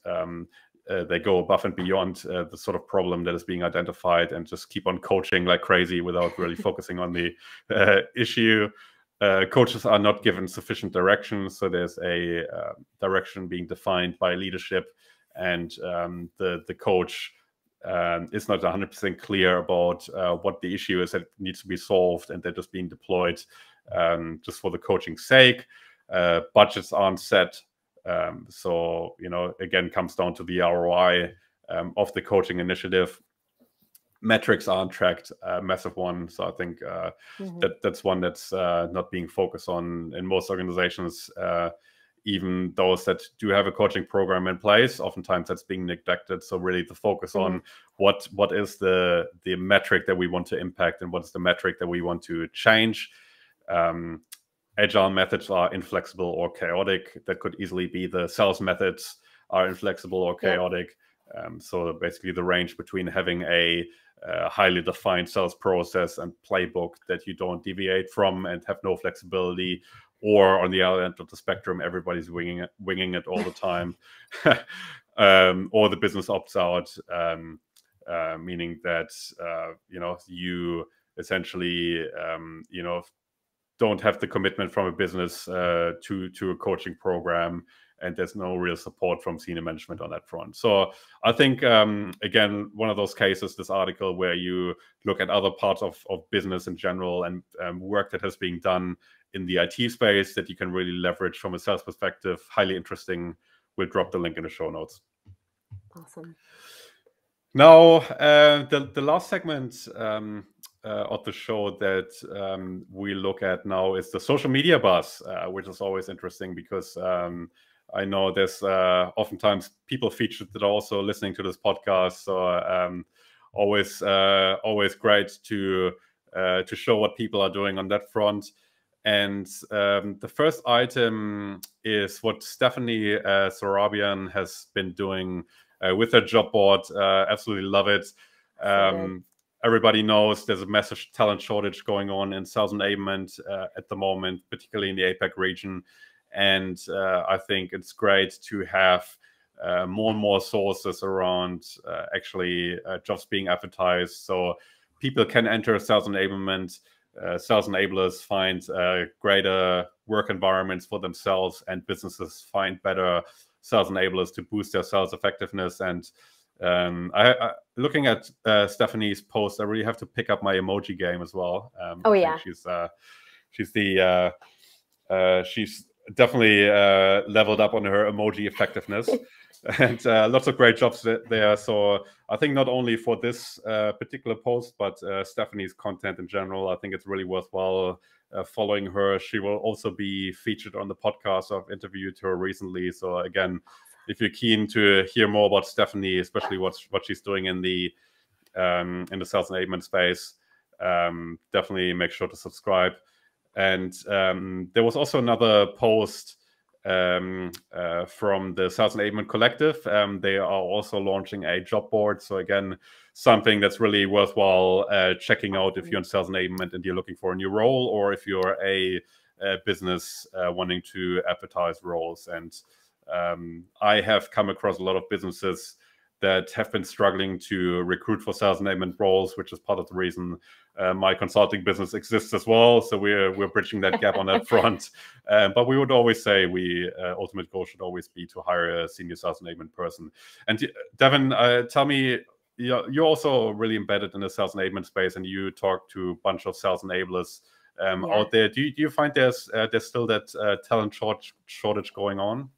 they go above and beyond the sort of problem that is being identified and just keep on coaching like crazy without really focusing on the issue. Coaches are not given sufficient direction, so there's a direction being defined by leadership, and the coach is not 100% clear about what the issue is that needs to be solved, and they're just being deployed just for the coaching's sake. Budgets aren't set. So, again, comes down to the ROI of the coaching initiative. Metrics aren't tracked, a massive one. So I think that's one that's not being focused on in most organizations. Even those that do have a coaching program in place, oftentimes that's being neglected. So really the focus on what is the metric that we want to impact and what is the metric that we want to change. Agile methods are inflexible or chaotic. That could easily be the sales methods are inflexible or chaotic. So basically the range between having a highly defined sales process and playbook that you don't deviate from and have no flexibility, or on the other end of the spectrum, everybody's winging it all the time, or the business opts out, meaning that you essentially don't have the commitment from a business to a coaching program, and there's no real support from senior management on that front. So I think, again, one of those cases, this article where you look at other parts of business in general and work that has been done in the IT space that you can really leverage from a sales perspective, highly interesting. We'll drop the link in the show notes. Awesome. Now, the last segment of the show that we look at now is the social media buzz, which is always interesting because I know there's oftentimes people featured that are also listening to this podcast. So always great to show what people are doing on that front. And the first item is what Stephanie Sarabian has been doing with her job board. Absolutely love it. Everybody knows there's a massive talent shortage going on in sales enablement at the moment, particularly in the APAC region. And I think it's great to have more and more sources around actually jobs being advertised. So people can enter sales enablement. Sales enablers find greater work environments for themselves, and businesses find better sales enablers to boost their sales effectiveness. And looking at Stephanie's post, I really have to pick up my emoji game as well. She's definitely leveled up on her emoji effectiveness. And lots of great jobs there. So I think not only for this particular post, but Stephanie's content in general, I think it's really worthwhile following her. She will also be featured on the podcast. I've interviewed her recently. So again, if you're keen to hear more about Stephanie, especially what she's doing in the sales enablement space, definitely make sure to subscribe. And there was also another post from the Sales Enablement Collective. They are also launching a job board. So again, something that's really worthwhile checking out if you're in sales enablement and you're looking for a new role, or if you're a business wanting to advertise roles. And I have come across a lot of businesses that have been struggling to recruit for sales enablement roles, which is part of the reason my consulting business exists as well. So we're bridging that gap on that front. But we would always say ultimate goal should always be to hire a senior sales enablement person. And Devon, tell me, you're also really embedded in the sales enablement space, and you talk to a bunch of sales enablers out there. Do you find there's still that talent shortage going on?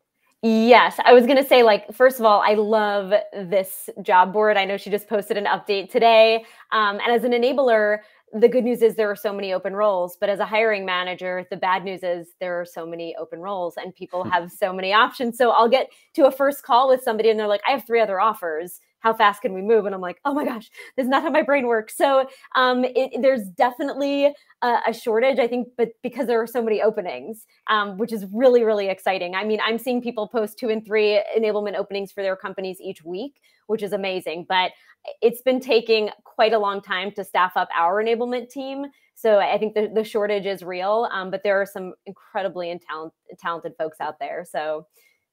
Yes, I was going to say, first of all, I love this job board. I know she just posted an update today. And as an enabler, the good news is there are so many open roles. But as a hiring manager, the bad news is there are so many open roles and people have so many options. So I'll get to a first call with somebody and they're like, I have 3 other offers. How fast can we move? And I'm like, oh my gosh, this is not how my brain works. So there's definitely a shortage, I think, but because there are so many openings, which is really, really exciting. I mean, I'm seeing people post 2 and 3 enablement openings for their companies each week, which is amazing. But it's been taking quite a long time to staff up our enablement team. So I think the shortage is real, but there are some incredibly talented folks out there. So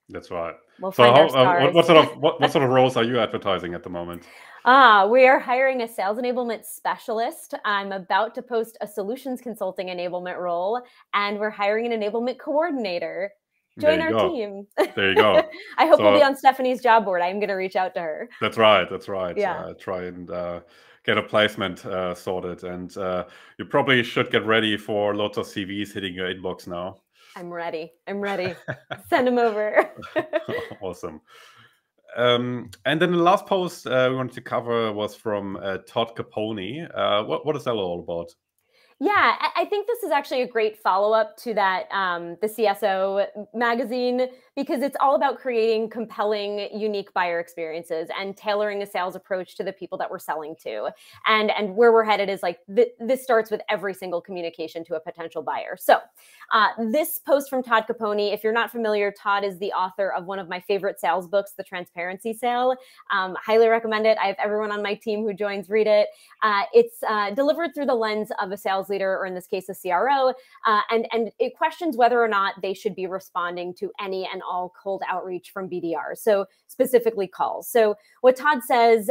that's right. We'll find our stars. What sort of roles are you advertising at the moment? We are hiring a sales enablement specialist. I'm about to post a solutions consulting enablement role, and we're hiring an enablement coordinator. Join our team. There you go. I hope we'll be on Stephanie's job board. I'm going to reach out to her. That's right. That's right. Yeah. Try and get a placement sorted. And you probably should get ready for lots of CVs hitting your inbox now. I'm ready. I'm ready. Send them over. Awesome. And then the last post we wanted to cover was from Todd Capone. What is that all about? Yeah, I think this is actually a great follow-up to that, the CSO magazine, because it's all about creating compelling, unique buyer experiences and tailoring a sales approach to the people that we're selling to. And where we're headed is like, this starts with every single communication to a potential buyer. So this post from Todd Capone, if you're not familiar, Todd is the author of one of my favorite sales books, The Transparency Sale. Highly recommend it. I have everyone on my team who joins read it. It's delivered through the lens of a sales leader, or in this case, a CRO, and it questions whether or not they should be responding to any and all cold outreach from BDRs, so specifically calls. So what Todd says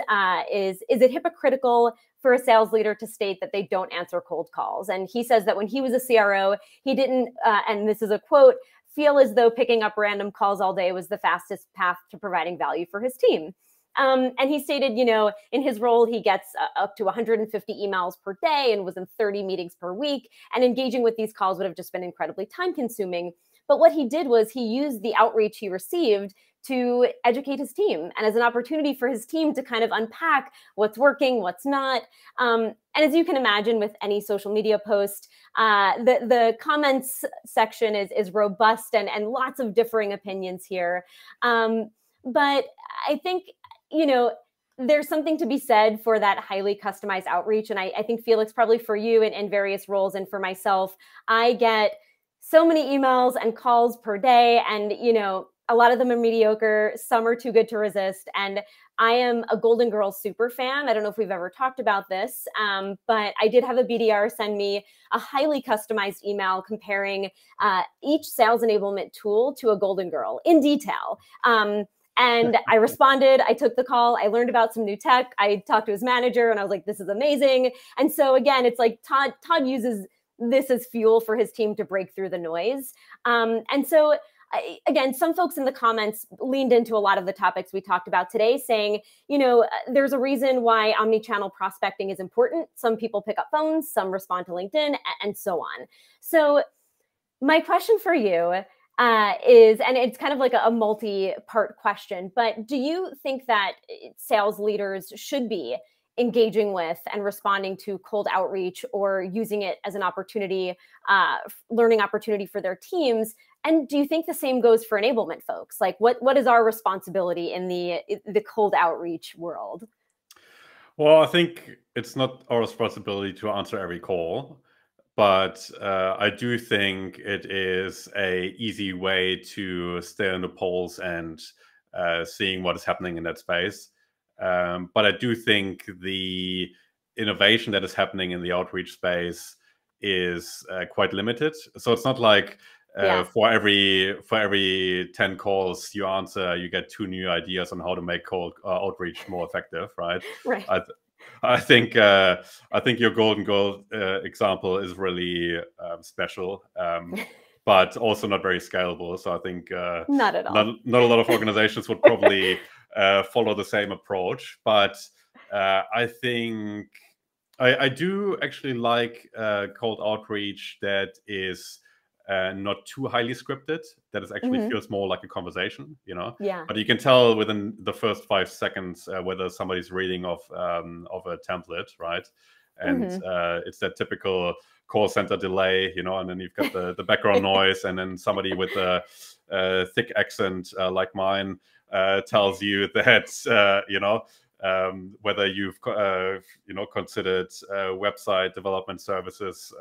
is it hypocritical for a sales leader to state that they don't answer cold calls? And he says that when he was a CRO, he didn't, and this is a quote, feel as though picking up random calls all day was the fastest path to providing value for his team. And he stated, you know, in his role, he gets up to 150 emails per day and was in 30 meetings per week. And engaging with these calls would have just been incredibly time consuming. But what he did was he used the outreach he received to educate his team and as an opportunity for his team to kind of unpack what's working, what's not. And as you can imagine with any social media post, the comments section is robust and lots of differing opinions here. But I think, you know, there's something to be said for that highly customized outreach. And I think, Felix, probably for you in various roles and for myself, I get so many emails and calls per day. And, you know, a lot of them are mediocre. Some are too good to resist. And I am a Golden Girls super fan. I don't know if we've ever talked about this, but I did have a BDR send me a highly customized email comparing each sales enablement tool to a Golden Girl in detail. And I responded, I took the call, I learned about some new tech, I talked to his manager and I was like, this is amazing. And so again, it's like Todd uses this as fuel for his team to break through the noise. And so again, some folks in the comments leaned into a lot of the topics we talked about today, saying, you know, there's a reason why omni-channel prospecting is important. Some people pick up phones, some respond to LinkedIn, and so on. So my question for you is, and it's kind of like a multi-part question, but do you think that sales leaders should be engaging with and responding to cold outreach or using it as an opportunity, learning opportunity for their teams? And do you think the same goes for enablement folks? Like what is our responsibility in the cold outreach world? Well, I think it's not our responsibility to answer every call. But I do think it is a easy way to stay on the pulse and seeing what is happening in that space. But I do think the innovation that is happening in the outreach space is quite limited. So it's not like for every 10 calls you answer, you get 2 new ideas on how to make cold outreach more effective, right? Right. I think your Golden Girl example is really special, but also not very scalable. So I think not at all. Not a lot of organizations would probably follow the same approach. But I think I do actually like cold outreach that is not too highly scripted, that is actually feels more like a conversation, you know. Yeah. But you can tell within the first 5 seconds whether somebody's reading of a template, right? And it's that typical call center delay, you know, and then you've got the background noise, and then somebody with a thick accent like mine tells you that you know, whether you've considered website development services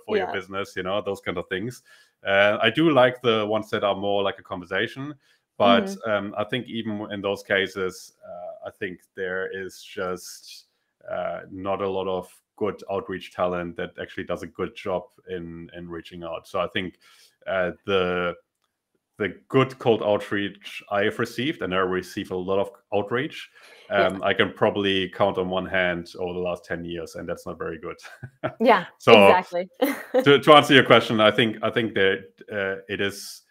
for your business, you know, those kind of things. I do like the ones that are more like a conversation, but I think even in those cases, I think there is just not a lot of good outreach talent that actually does a good job in reaching out. So I think the good cold outreach I have received, and I receive a lot of outreach, I can probably count on one hand over the last 10 years, and that's not very good. Yeah, so exactly. to answer your question, I think that it is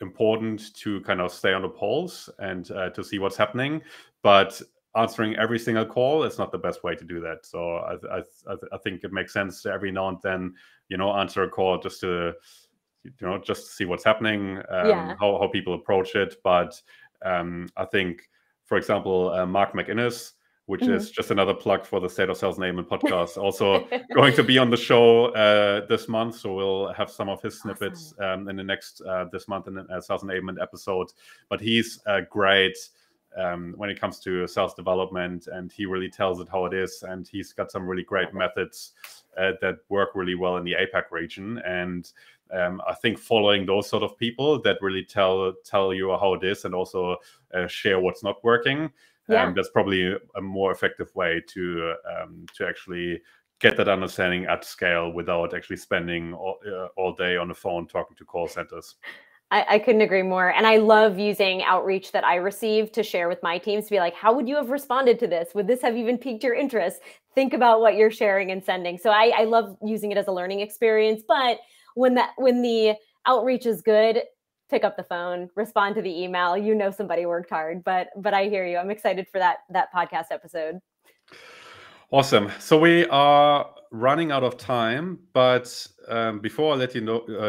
important to kind of stay on the pulse and to see what's happening, but answering every single call is not the best way to do that. So I think it makes sense to every now and then, answer a call just to see what's happening, how people approach it. But I think, for example, Mark McInnes, which is just another plug for the State of Sales Enablement podcast, also going to be on the show this month. So we'll have some of his snippets in the next this month in the Sales Enablement episode. But he's great when it comes to sales development, and he really tells it how it is. And he's got some really great methods that work really well in the APAC region. And I think following those sort of people that really tell you how it is and also share what's not working, that's probably a more effective way to actually get that understanding at scale without actually spending all day on the phone talking to call centers. I couldn't agree more. And I love using outreach that I receive to share with my teams to be like, how would you have responded to this? Would this have even piqued your interest? Think about what you're sharing and sending. So I love using it as a learning experience. But when the outreach is good, pick up the phone, respond to the email. Somebody worked hard. But I hear you. I'm excited for that podcast episode. Awesome. So we are running out of time, but before I let you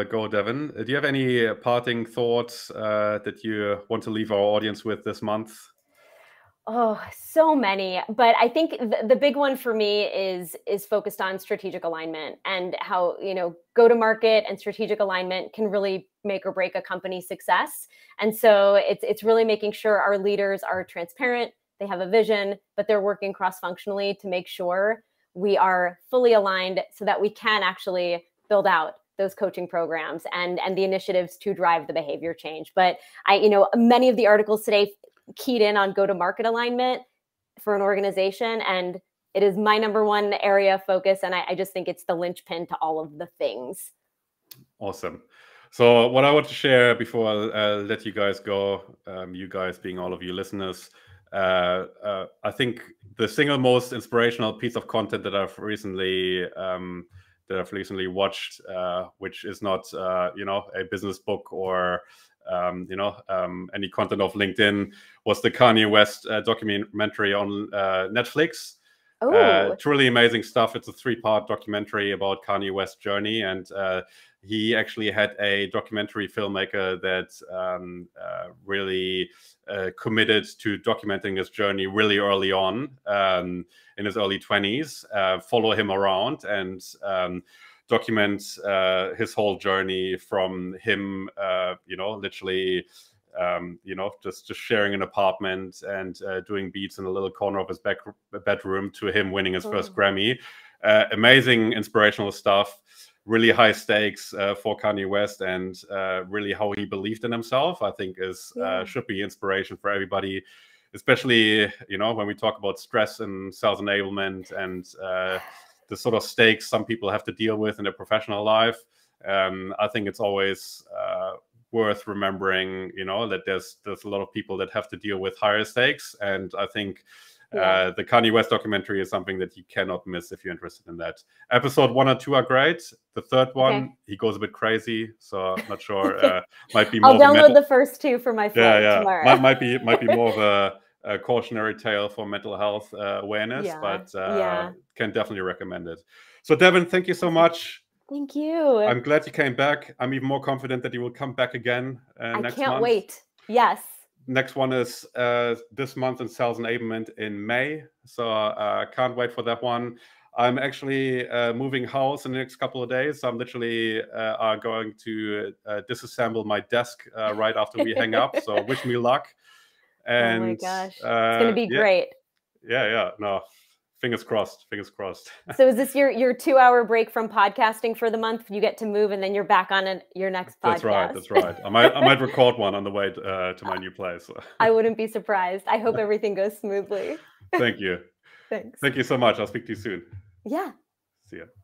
go, Devon, do you have any parting thoughts that you want to leave our audience with this month? Oh, so many. But I think the big one for me is focused on strategic alignment and how, go-to-market and strategic alignment can really make or break a company's success. And so it's really making sure our leaders are transparent, they have a vision, but they're working cross-functionally to make sure we are fully aligned so that we can actually build out those coaching programs and the initiatives to drive the behavior change. But many of the articles today keyed in on go-to-market alignment for an organization, and it is my number one area of focus. And I just think it's the linchpin to all of the things. Awesome. So what I want to share before I'll let you guys go, you guys being all of you listeners, I think the single most inspirational piece of content that I've recently watched, which is not a business book or any content of LinkedIn, was the Kanye West documentary on Netflix. Truly amazing stuff. It's a 3-part documentary about Kanye West's journey, and he actually had a documentary filmmaker that really committed to documenting his journey really early on in his early 20s, follow him around and document his whole journey from him, literally, just sharing an apartment and doing beats in a little corner of his bedroom to him winning his first Grammy. Amazing, inspirational stuff. Really high stakes for Kanye West, and really how he believed in himself, I think should be inspiration for everybody, especially, when we talk about stress and sales enablement and the sort of stakes some people have to deal with in their professional life. I think it's always worth remembering, that there's a lot of people that have to deal with higher stakes. And I think the Kanye West documentary is something that you cannot miss if you're interested in that. Episode 1 and 2 are great. The third one, he goes a bit crazy, so I'm not sure. Might be more. I'll download the first 2 for my phone tomorrow. Might be more of a cautionary tale for mental health awareness, but can definitely recommend it. So Devon, thank you so much. Thank you. I'm glad you came back. I'm even more confident that you will come back again next month. I can't wait. Yes. Next one is this month in Sales Enablement in May. So can't wait for that one. I'm actually moving house in the next couple of days. So I'm literally going to disassemble my desk right after we hang up. So wish me luck. And, oh my gosh, it's going to be great. No, fingers crossed. So is this your 2-hour break from podcasting for the month? You get to move and then you're back on your next podcast. That's right. I might record one on the way to my new place. I wouldn't be surprised. I hope everything goes smoothly. Thank you. Thanks. Thank you so much. I'll speak to you soon. Yeah. See ya.